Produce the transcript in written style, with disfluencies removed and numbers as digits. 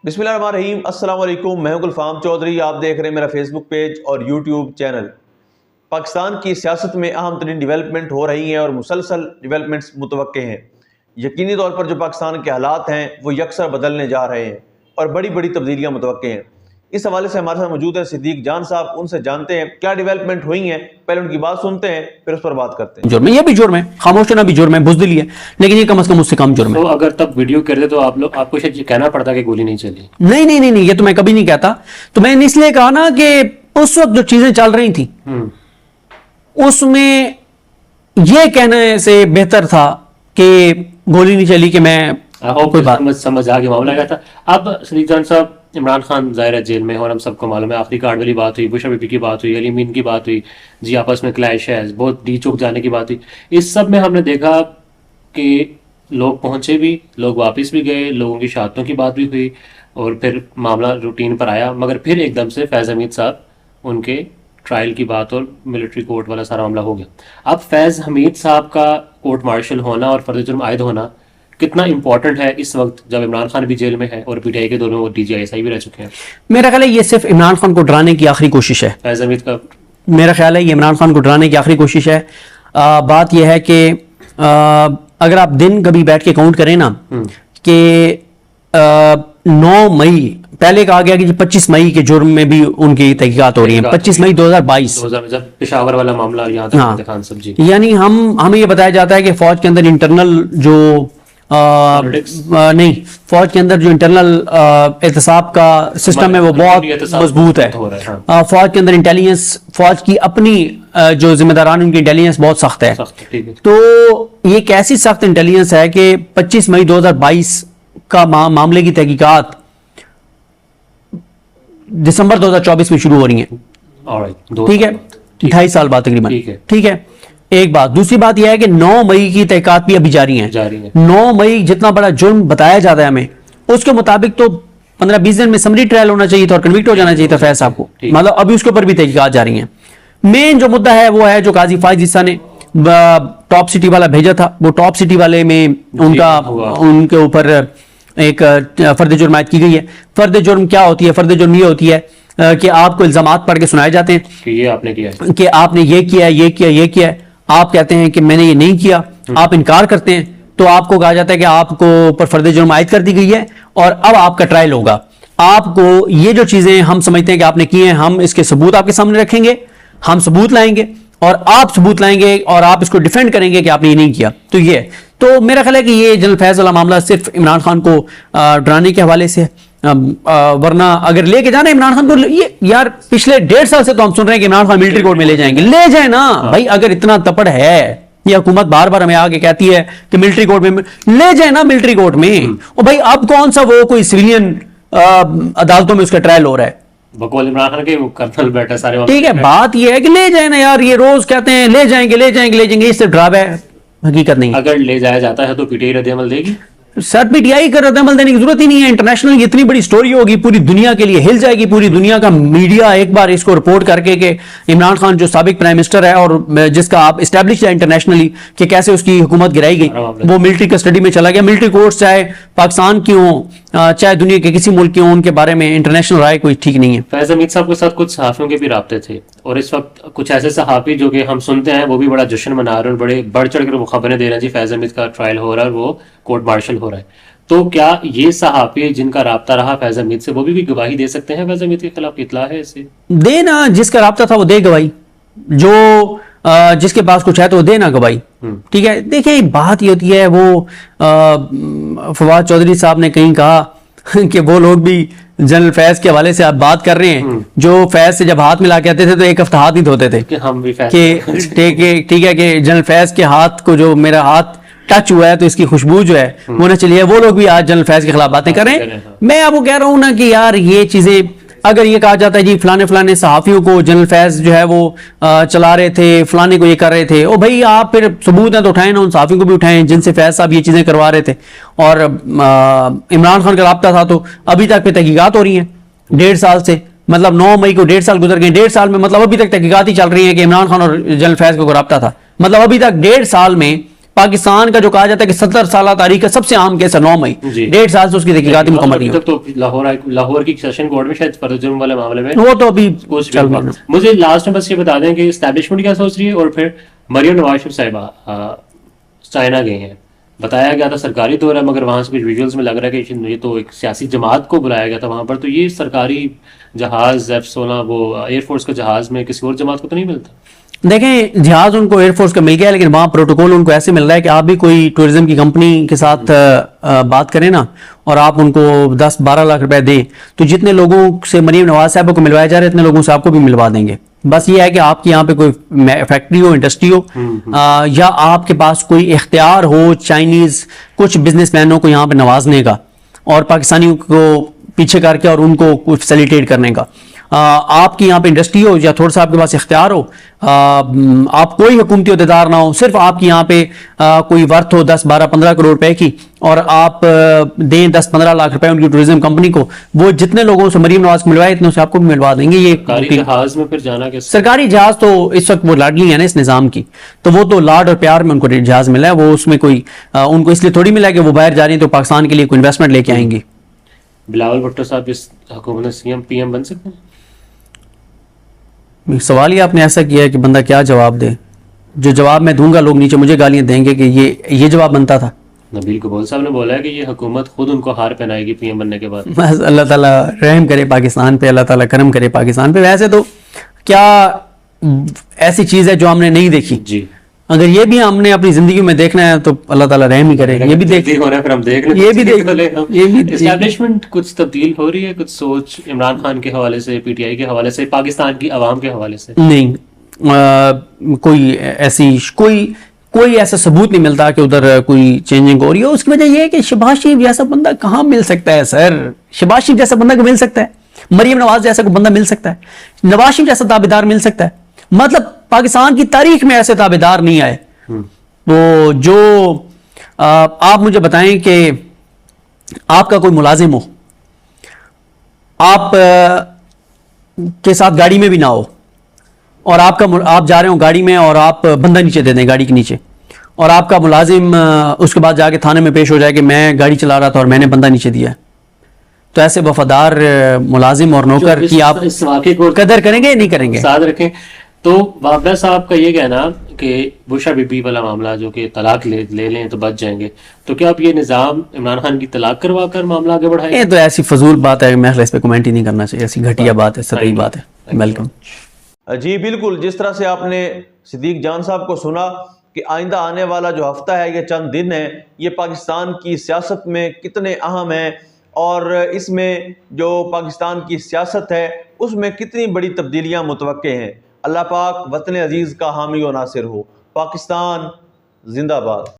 बिस्मिल्लाहिर्रहमानिर्रहीम, अस्सलाम वालेकुम। मैं हूं गुलफाम चौधरी। आप देख रहे हैं मेरा फेसबुक पेज और यूट्यूब चैनल। पाकिस्तान की सियासत में अहम तरीन डेवलपमेंट हो रही हैं और मुसलसल डेवलपमेंट्स मुतवक्के हैं। यकीनी तौर पर जो पाकिस्तान के हालात हैं वो यकसर बदलने जा रहे हैं और बड़ी बड़ी तब्दीलियाँ मुतवक्के हैं। इस हवाले से हमारे साथ मौजूद है सिद्दीक जान साहब। उनसे जानते हैं क्या डेवलपमेंट हुई हैं, पहले उनकी बात सुनते हैं फिर उस पर बात करते हैं। जुर्म है, ये भी जुर्म है, खामोश होना भी जुर्म है, बुज़दिली है, लेकिन ये कम से कम उससे कम जुर्म है। तो अगर तब वीडियो करते तो आपको शायद ये कहना पड़ता कि गोली नहीं चली। नहीं नहीं नहीं नहीं, ये तो मैं कभी नहीं कहता। तो मैंने इसलिए कहा ना कि उस वक्त जो चीजें चल रही थी उसमें ये कहने से बेहतर था कि गोली नहीं चली कि मैं कोई बात समझ आगे मामला क्या था। अब सदीक जान साहब, इमरान खान जाहिर है जेल में और हम सबको मालूम है, आखिरी कार्ड वाली बात हुई, बुशरा बीबी की बात हुई, अली मीन की बात हुई, जी आपस में क्लैश है, बहुत डी चौक जाने की बात हुई। इस सब में हमने देखा कि लोग पहुंचे भी, लोग वापस भी गए, लोगों की शहादतों की बात भी हुई और फिर मामला रूटीन पर आया। मगर फिर एकदम से फैज़ हमीद साहब, उनके ट्रायल की बात और मिलिट्री कोर्ट वाला सारा मामला हो गया। अब फैज़ हमीद साहब का कोर्ट मार्शल होना और फर्द जुर्म आयद होना कितना इंपॉर्टेंट है इस वक्त जब इमरान खान भी जेल में है और पीटीआई के दोनों DGI भी रह चुके हैं। मेरा ख्याल है ये सिर्फ इमरान खान को डराने की आखिरी कोशिश है। फैज़ हमीद का मेरा ख्याल है ये इमरान खान को डराने की आखिरी कोशिश है। बात यह है कि अगर आप दिन कभी बैठ के काउंट करें ना कि 9 मई पहले कहा गया कि 25 मई के जुर्म में भी उनकी तहकीकात हो रही है। 25 मई 2022 जब पेशावर वाला मामला यहाँ तक खान साहब जी, यानी हमें ये बताया जाता है कि फौज के अंदर इंटरनल जो नहीं, फौज के अंदर जो इंटरनल एहतसाब का सिस्टम है वो बहुत मजबूत है। फौज के अंदर इंटेलिजेंस, फौज की अपनी जो जिम्मेदारान उनकी इंटेलिजेंस बहुत सख्त है। तो ये एक ऐसी सख्त इंटेलिजेंस है कि 25 मई 2022 का मामले की तहकीकात दिसंबर 2024 में शुरू हो रही है। ठीक है, 2.5 साल बाद तकरीबन। ठीक है, एक बात। दूसरी बात यह है कि 9 मई की तहकीकात भी अभी जारी है। 9 मई जितना बड़ा जुर्म बताया जाता है हमें, उसके मुताबिक तो 15-20 दिन में समरी ट्रायल होना चाहिए था और कन्विक्ट हो जाना चाहिए था फैज साहब को। मतलब अभी उसके ऊपर भी तहकीकात जारी है। मेन जो मुद्दा है वो है जो काजी फाइज ईसा ने टॉप सिटी वाला भेजा था, वो टॉप सिटी वाले में उनके ऊपर एक फर्द जुर्म आयद की गई है। फर्द जुर्म क्या होती है? फर्द जुर्म ये होती है कि आपको इल्जामात पढ़ के सुनाए जाते हैं कि ये आपने किया है, कि आपने ये किया, ये किया, ये किया है। आप कहते हैं कि मैंने ये नहीं किया, आप इनकार करते हैं, तो आपको कहा जाता है कि आपको ऊपर फर्द जुर्म आयद कर दी गई है और अब आपका ट्रायल होगा। आपको ये जो चीजें हम समझते हैं कि आपने की हैं, हम इसके सबूत आपके सामने रखेंगे, हम सबूत लाएंगे और आप सबूत लाएंगे और आप इसको डिफेंड करेंगे कि आपने ये नहीं किया। तो ये तो मेरा ख्याल है कि ये जनरल फैज वाला मामला सिर्फ इमरान खान को डराने के हवाले से, वरना अगर लेके जाना इमरान खान को, ये यार पिछले 1.5 साल से तो हम सुन रहे हैं कि इमरान खान मिलिट्री कोर्ट में ले जाएंगे। ले जाए ना भाई, अगर इतना तपड़ है, ये हुकूमत बार बार हमें आगे कहती है कि मिलिट्री कोर्ट में ले जाए ना, मिलिट्री कोर्ट में। और भाई अब कौन सा वो कोई सिविलियन अदालतों में उसका ट्रायल हो रहा है? बकौल इमरान खान के कर्नल बैठे सारे। ठीक है, बात ये है कि ले जाए ना यार, ये रोज कहते हैं ले जाएंगे ले जाएंगे ले जाएंगे, इससे ड्रावा है, हकीकत नहीं। अगर ले जाया जाता है तो पीटीआई रद्द-ए-अमल देगी? सर पीटीआई का रद्द-ए-अमल देने की जरूरत ही नहीं है। इंटरनेशनल ये इतनी बड़ी स्टोरी होगी, पूरी दुनिया के लिए हिल जाएगी। पूरी दुनिया का मीडिया एक बार इसको रिपोर्ट करके कि इमरान खान जो साबिक प्राइम मिनिस्टर है और जिसका आप एस्टैब्लिश है इंटरनेशनली कि कैसे उसकी हुकूमत गिराई गई, वो मिलिट्री कस्टडी में चला गया। मिलिट्री कोर्ट चाहे पाकिस्तान की हो चाहे दुनिया के किसी मुल्क की हो, उनके बारे में इंटरनेशनल राय कोई ठीक नहीं है। फैज़ हमीद साहब के साथ कुछ सहाफियों के भी राब्ते थे और इस वक्त कुछ ऐसे सहाफी जो कि हम सुनते हैं वो भी बड़ा जश्न मना रहे हैं और बड़े बढ़ चढ़ कर वो खबरें दे रहे हैं जी फैज़ हमीद का ट्रायल हो रहा है और वो कोर्ट मार्शल हो रहा है। तो क्या ये सहाफी जिनका राब्ता रहा फैज़ हमीद से, वो भी गवाही दे सकते हैं फैज़ हमीद के खिलाफ? इतला है इसे देना, जिसका राब्ता था वो दे गवाही, जो जिसके पास कुछ है तो वो देना गवाही। ठीक है, देखिए बात ये होती है, वो फवाद चौधरी साहब ने कहीं कहा कि वो लोग भी जनरल फैज के हवाले से आप बात कर रहे हैं, जो फैज से जब हाथ मिला के आते थे तो एक हफ्ता हाथ नहीं धोते थे कि हम भी ठीक है कि जनरल फैज के हाथ को जो मेरा हाथ टच हुआ है तो इसकी खुशबू जो है वो ना चलिए। वो लोग भी आज जनरल फैज के खिलाफ बातें कर रहे हैं। मैं आपको कह रहा हूं ना कि यार ये चीजें, अगर ये कहा जाता है जी फलाने फलाने सहाफियों को जनरल फैज जो है वो चला रहे थे, फलाने को ये कर रहे थे, ओ भाई आप फिर सबूत है तो उठाएं ना, उन सहाफियों को भी उठाएं जिनसे फैज साहब ये चीजें करवा रहे थे। और इमरान खान का राब्ता था तो अभी तक पे तहकीकात हो रही है 1.5 साल से। मतलब 9 मई को 1.5 साल गुजर गए। 1.5 साल में मतलब अभी तक तहकीकात ही चल रही है कि इमरान खान और जनरल फैज को राब्ता था। मतलब अभी तक 1.5 साल में पाकिस्तान का जो कहा जाता है कि 70 साल तारीख का सबसे आम केस है 9 मई, जी। 1.5 साल से उसकी तहकीकात मुकम्मल नहीं अभी तक तो लाहौर की सेशन कोर्ट में शायद फर्द जुर्म वाले मामले में वो तो अभी कुछ चल भी रहा है। मुझे लास्ट में बस ये बता दें कि एस्टैब्लिशमेंट क्या सोच रही है, और फिर मरियम नवाज शरीफ साहिबा चाइना गए हैं, बताया गया था सरकारी तौर है, मगर वहां से कुछ विजुअल्स में लग रहा है कि ये तो एक सियासी जमात को बुलाया गया था वहां पर, तो ये सरकारी जहाज F-16 वो एयरफोर्स का जहाज में किसी और जमात को तो नहीं मिलता? देखें, जहाज उनको एयरफोर्स का मिल गया, लेकिन वहाँ प्रोटोकॉल उनको ऐसे मिल रहा है कि आप भी कोई टूरिज्म की कंपनी के साथ बात करें ना, और आप उनको 10-12 लाख रुपए दें, तो जितने लोगों से मरीम नवाज साहब को मिलवाया जा रहा है इतने लोगों से आपको भी मिलवा देंगे। बस ये है कि आपके यहाँ पे कोई फैक्ट्री हो, इंडस्ट्री हो, या आपके पास कोई इख्तियार हो चाइनीज कुछ बिजनेसमैनों को यहाँ पे नवाजने का और पाकिस्तानियों को पीछे करके और उनको कुछ फैसिलिटेट करने का। आपकी यहाँ पे इंडस्ट्री हो या थोड़ा सा आपके पास इख्तियार हो, आप कोई हुकूमती अहदेदार ना हो, सिर्फ आपकी यहाँ पे कोई वर्थ हो 10, 12, 15 करोड़ रुपए की, और आप दें 10-15 लाख रुपए उनकी टूरिज्म कंपनी को, वो जितने लोगों से मरीम नवाज को मिलवाए इतने से आपको भी मिलवा देंगे। ये सरकारी जहाज में फिर जाना कैसे? सरकारी जहाज तो इस वक्त वो लाडली है ना इस निजाम की, तो वो तो लाड और प्यार में उनको जहाज मिला है, वो उसमें कोई उनको इसलिए थोड़ी मिला है कि वो बाहर जा रही है तो पाकिस्तान के लिए कोई इन्वेस्टमेंट लेके आएंगी। बिलावल भुट्टो साहब इस हुकूमत में CM PM बन सकते हैं? सवाल ही आपने ऐसा किया है कि बंदा क्या जवाब दे। जो जवाब मैं दूंगा लोग नीचे मुझे गालियां देंगे कि ये जवाब बनता था। नबील कबूल साहब ने बोला है कि ये हुकूमत खुद उनको हार पहनाएगी PM बनने के बाद। बस अल्लाह ताला रहम करे पाकिस्तान पे, अल्लाह ताला करम करे पाकिस्तान पे। वैसे तो क्या ऐसी चीज है जो हमने नहीं देखी, जी, अगर ये भी हमने अपनी जिंदगी में देखना है तो अल्लाह ताला रहम ही करे। ये भी देख हो रहा है, फिर हम देख रहे हैं, ये भी देख ये भी एस्टैब्लिशमेंट कुछ तब्दील हो रही है, कुछ सोच इमरान खान के हवाले से, PTI के हवाले से, पाकिस्तान की आवाम के हवाले से? नहीं, कोई ऐसी कोई ऐसा सबूत नहीं मिलता कि उधर कोई चेंजिंग हो रही है। उसकी वजह यह है कि शहबाज शरीफ जैसा बंदा कहाँ मिल सकता है सर? शहबाज शरीफ जैसा बंदा को मिल सकता है, मरीम नवाज जैसा कोई बंदा मिल सकता है, नवाज शरीफ जैसा ताबेदार मिल सकता है? मतलब पाकिस्तान की तारीख में ऐसे ताबेदार नहीं आए। तो जो आप मुझे बताएं कि आपका कोई मुलाजिम हो, आप के साथ गाड़ी में भी ना हो, और आप जा रहे हो गाड़ी में और आप बंदा नीचे दे दें गाड़ी के नीचे, और आपका मुलाजिम उसके बाद जाके थाने में पेश हो जाए कि मैं गाड़ी चला रहा था और मैंने बंदा नीचे दिया, तो ऐसे वफादार मुलाजिम और नौकर की आप इस वाक़े को कदर करेंगे या नहीं करेंगे? साथ रखें। तो वाबदा साहब का ये कहना कि बुशा बीबी वाला मामला जो कि तलाक ले लें तो बच जाएंगे, तो क्या आप ये निज़ाम इमरान खान की तलाक करवा कर मामला आगे बढ़ाएं? ये तो ऐसी फजूल बात है, मैं इस पे कमेंट ही नहीं करना चाहिए, ऐसी घटिया बात है, सही बात है। वेलकम। जी बिल्कुल, जिस तरह से आपने सिद्दीक जान साहब को सुना कि आइंदा आने वाला जो हफ्ता है, ये चंद दिन है, ये पाकिस्तान की सियासत में कितने अहम है, और इसमें जो पाकिस्तान की सियासत है उसमें कितनी बड़ी तब्दीलियां मुतवक्के हैं। अल्लाह पाक वतन अजीज़ का हामी व नासिर हो। पाकिस्तान जिंदाबाद।